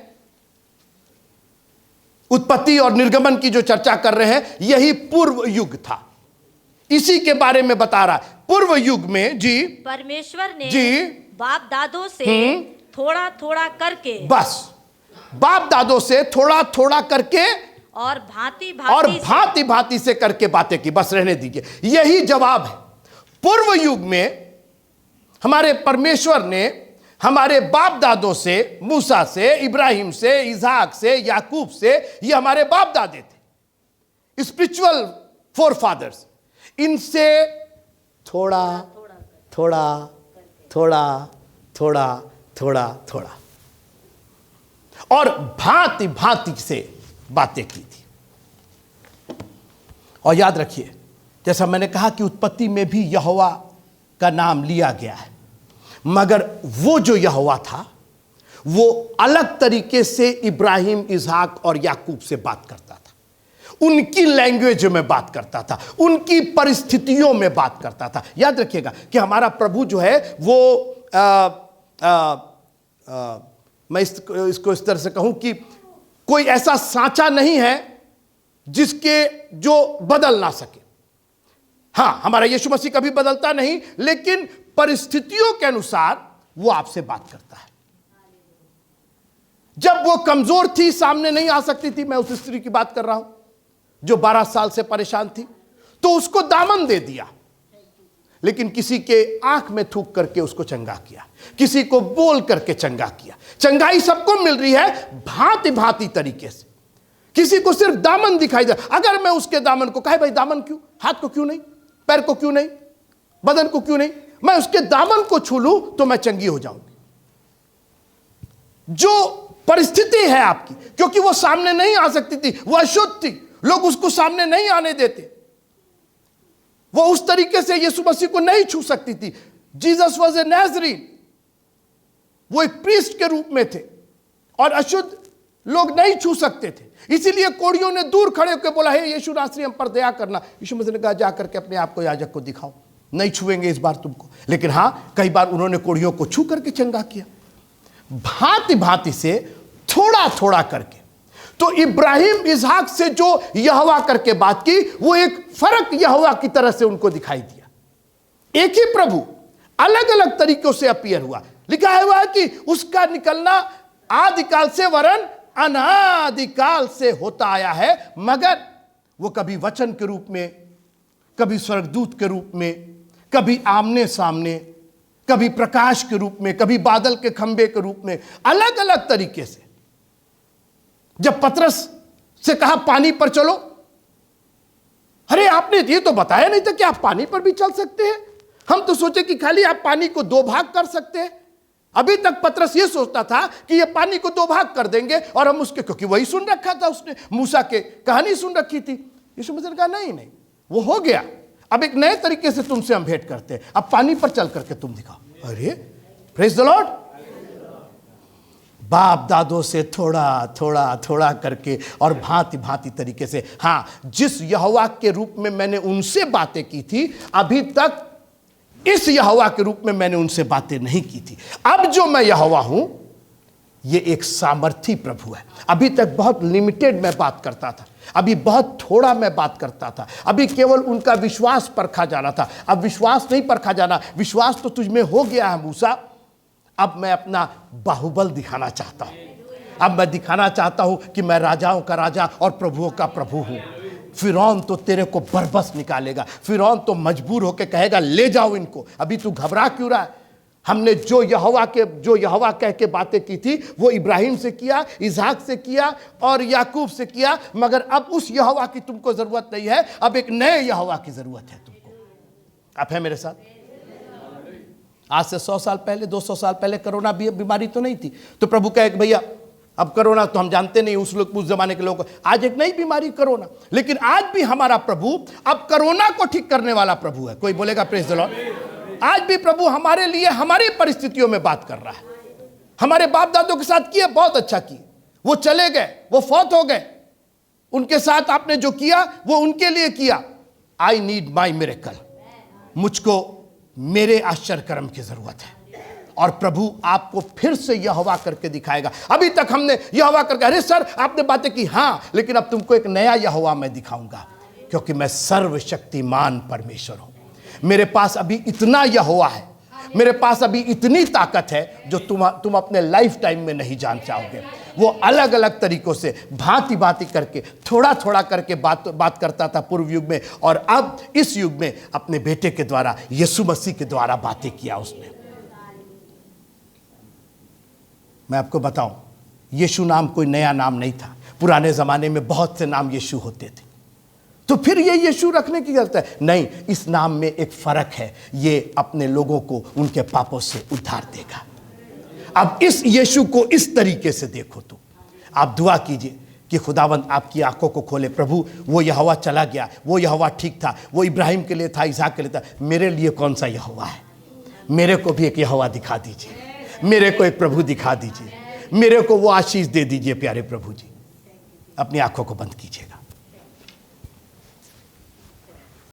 Speaker 1: उत्पत्ति और निर्गमन की जो चर्चा कर रहे हैं, यही पूर्व युग था। इसी के बारे में बता रहा है। पूर्व युग में जी
Speaker 2: परमेश्वर ने
Speaker 1: जी
Speaker 2: बाप दादों से थोड़ा थोड़ा करके,
Speaker 1: बस बाप दादों से थोड़ा थोड़ा करके
Speaker 2: और भांति
Speaker 1: भांति से करके बातें की। बस रहने दीजिए, यही जवाब है। पूर्व युग में हमारे परमेश्वर ने हमारे बाप दादों से, मूसा से, इब्राहिम से, इसहाक से, याकूब से, ये हमारे बाप दादे थे, स्पिरिचुअल फोर फादर्स। इनसे थोड़ा थोड़ा थोड़ा थोड़ा थोड़ा थोड़ा और भांति भांति से बातें की थी। और याद रखिए, जैसा मैंने कहा कि उत्पत्ति में भी यहोवा का नाम लिया गया है, मगर वो जो यहोवा था वो अलग तरीके से इब्राहिम, इसहाक और याकूब से बात करता था। उनकी लैंग्वेज में बात करता था, उनकी परिस्थितियों में बात करता था। याद रखिएगा कि हमारा प्रभु जो है वो मैं इसको इस तरह से कहूं कि कोई ऐसा सांचा नहीं है जिसके जो बदल ना सके। हां, हमारा यीशु मसीह कभी बदलता नहीं, लेकिन परिस्थितियों के अनुसार वो आपसे बात करता है। जब वो कमजोर थी, सामने नहीं आ सकती थी, मैं उस स्त्री की बात कर रहा हूं जो 12 साल से परेशान थी, तो उसको दामन दे दिया, लेकिन किसी के आंख में थूक करके उसको चंगा किया, किसी को बोल करके चंगा किया। चंगाई सबको मिल रही है भांति भांति तरीके से। किसी को सिर्फ दामन दिखाई दे। अगर मैं उसके दामन को कहे, भाई दामन क्यों, हाथ को क्यों नहीं, पैर को क्यों नहीं, बदन को क्यों नहीं, मैं उसके दामन को छू लूं तो मैं चंगी हो जाऊंगी। जो परिस्थिति है आपकी, क्योंकि वो सामने नहीं आ सकती थी, वो अशुद्ध थी, लोग उसको सामने नहीं आने देते, वो उस तरीके से यीशु मसीह को नहीं छू सकती थी। जीसस वाज ए नाज़रीन, वो एक प्रीस्ट के रूप में थे और अशुद्ध लोग नहीं छू सकते थे। इसीलिए कोढ़ियों ने दूर खड़े होकर बोला, हे यीशु नासरी, हम पर दया करना। यीशु मसीह ने कहा, जा करके अपने आप को याजक को दिखाओ, नहीं छुएंगे इस बार तुमको। लेकिन हां, कई बार उन्होंने कोढ़ियों को छू करके चंगा किया, भांति भांति से, थोड़ा थोड़ा करके। तो इब्राहिम, इसहाक से जो यहोवा करके बात की, वो एक फर्क यहोवा की तरह से उनको दिखाई दिया। एक ही प्रभु अलग अलग तरीकों से अपीयर हुआ। लिखा हुआ है कि उसका निकलना आदिकाल से वरन अनादिकाल से होता आया है, मगर वो कभी वचन के रूप में, कभी स्वर्गदूत के रूप में, कभी आमने सामने, कभी प्रकाश के रूप में, कभी बादल के खंबे के रूप में, अलग अलग तरीके से। जब पतरस से कहा पानी पर चलो, अरे आपने ये तो बताया नहीं था कि आप पानी पर भी चल सकते हैं। हम तो सोचे कि खाली आप पानी को 2 भाग कर सकते हैं। अभी तक पतरस ये सोचता था कि ये पानी को 2 भाग कर देंगे और हम उसके, क्योंकि वही सुन रखा था उसने, मूसा के कहानी सुन रखी थी। यीशु मसीह ने कहा नहीं, वो हो गया, अब एक नए तरीके से तुमसे हम भेंट करते हैं, अब पानी पर चल करके तुम दिखाओ। अरे प्रेज द लॉर्ड। बाप दादों से थोड़ा थोड़ा थोड़ा करके और भांति भांति तरीके से। हां, जिस यहोवा के रूप में मैंने उनसे बातें की थी, अभी तक इस यहोवा के रूप में मैंने उनसे बातें नहीं की थी। अब जो मैं यहोवा हूं, ये एक सामर्थी प्रभु है। अभी तक बहुत लिमिटेड मैं बात करता था, अभी बहुत थोड़ा मैं बात करता था, अभी केवल उनका विश्वास परखा जाना था। अब विश्वास नहीं परखा जाना, विश्वास तो तुझ में हो गया है मूसा। अब मैं अपना बाहुबल दिखाना चाहता हूं। अब मैं दिखाना चाहता हूं कि मैं राजाओं का राजा और प्रभुओं का प्रभु हूं। फिरौन तो तेरे को बरबस निकालेगा, फिरौन तो मजबूर होकर कहेगा ले जाओ इनको। अभी तू घबरा क्यों रहा है? हमने जो यहोवा कह के बातें की थी वो इब्राहिम से किया, इसहाक से किया और याकूब से किया, मगर अब उस यहोवा की तुमको जरूरत नहीं है, अब एक नए यहोवा की जरूरत है तुमको। आप है मेरे साथ? आज से 100 साल पहले, 200 साल पहले कोरोना बीमारी तो नहीं थी, तो प्रभु कहे कि भैया अब कोरोना तो हम जानते नहीं, उस जमाने के लोगों को, आज एक नई बीमारी कोरोना, लेकिन आज भी हमारा प्रभु अब कोरोना को ठीक करने वाला प्रभु है। कोई बोलेगा प्रेज द लॉर्ड। आज भी प्रभु हमारे लिए हमारी परिस्थितियों में बात कर रहा है। हमारे बाप दादों के साथ किए, बहुत अच्छा किए, वो चले गए, वो फौत हो गए, उनके साथ आपने जो किया वो उनके लिए किया। आई नीड माई मिरेकल, मुझको मेरे आश्चर्य कर्म की जरूरत है, और प्रभु आपको फिर से यहोवा करके दिखाएगा। अभी तक हमने यहोवा करके, अरे सर आपने बातें की, हाँ, लेकिन अब तुमको एक नया यहोवा मैं दिखाऊंगा, क्योंकि मैं सर्वशक्तिमान परमेश्वर हूं। मेरे पास अभी इतना यहोवा है, मेरे पास अभी इतनी ताकत है जो तुम अपने लाइफ टाइम में नहीं जान चाहोगे। वो अलग अलग तरीकों से भांति भांति करके, थोड़ा थोड़ा करके बात करता था पूर्व युग में, और अब इस युग में अपने बेटे के द्वारा, यीशु मसीह के द्वारा बातें किया उसने। मैं आपको बताऊं, यीशु नाम कोई नया नाम नहीं था। पुराने जमाने में बहुत से नाम यीशु होते थे, तो फिर ये यीशु रखने की जरूरत है? नहीं, इस नाम में एक फर्क है, ये अपने लोगों को उनके पापों से उद्धार देगा। अब इस यीशु को इस तरीके से देखो। तो आप दुआ कीजिए कि खुदावंद आपकी आंखों को खोले। प्रभु वो यहोवा चला गया, वो यहोवा ठीक था, वो इब्राहिम के लिए था, इसहाक के लिए था, मेरे लिए कौन सा यहोवा है? मेरे को भी एक यहोवा दिखा दीजिए, मेरे को एक प्रभु दिखा दीजिए, मेरे को वो आशीष दे दीजिए। प्यारे प्रभु जी, अपनी आंखों को बंद कीजिएगा।